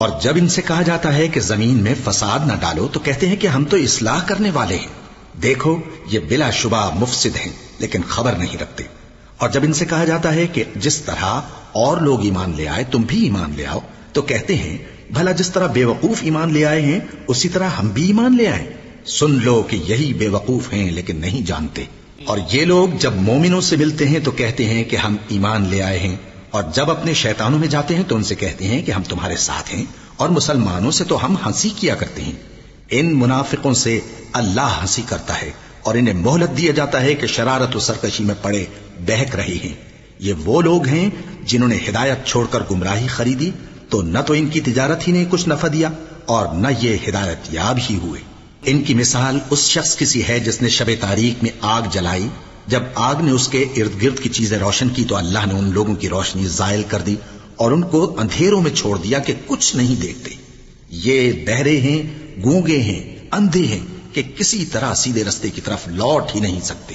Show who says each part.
Speaker 1: اور جب ان سے کہا جاتا ہے کہ زمین میں فساد نہ ڈالو تو کہتے ہیں کہ ہم تو اصلاح کرنے والے ہیں، دیکھو یہ بلا شبہ مفسد ہیں لیکن خبر نہیں رکھتے۔ اور جب ان سے کہا جاتا ہے کہ جس طرح اور لوگ ایمان لے آئے تم بھی ایمان لے آؤ تو کہتے ہیں بھلا جس طرح بے وقوف ایمان لے آئے ہیں اسی طرح ہم بھی ایمان لے آئیں۔ سن لو کہ یہی بے وقوف ہیں لیکن نہیں جانتے۔ اور یہ لوگ جب مومنوں سے ملتے ہیں تو کہتے ہیں کہ ہم ایمان لے آئے ہیں، اور جب اپنے شیطانوں میں جاتے ہیں تو ان سے کہتے ہیں کہ ہم تمہارے ساتھ ہیں، اور مسلمانوں سے تو ہم ہنسی کیا کرتے ہیں۔ ان منافقوں سے اللہ ہنسی کرتا ہے اور انہیں مہلت دیا جاتا ہے کہ شرارت و سرکشی میں پڑے بہک رہے ہیں۔ یہ وہ لوگ ہیں جنہوں نے ہدایت چھوڑ کر گمراہی خریدی، تو نہ تو ان کی تجارت ہی نے کچھ نفع دیا اور نہ یہ ہدایت یاب ہی ہوئے۔ ان کی مثال اس شخص کی سی ہے جس نے شب تاریک میں آگ جلائی، جب آگ نے اس کے ارد گرد کی چیزیں روشن کی تو اللہ نے ان لوگوں کی روشنی زائل کر دی اور ان کو اندھیروں میں چھوڑ دیا کہ کچھ نہیں دیکھتے۔ یہ بہرے ہیں، گونگے ہیں، اندھے ہیں کہ کسی طرح سیدھے رستے کی طرف لوٹ ہی نہیں سکتے۔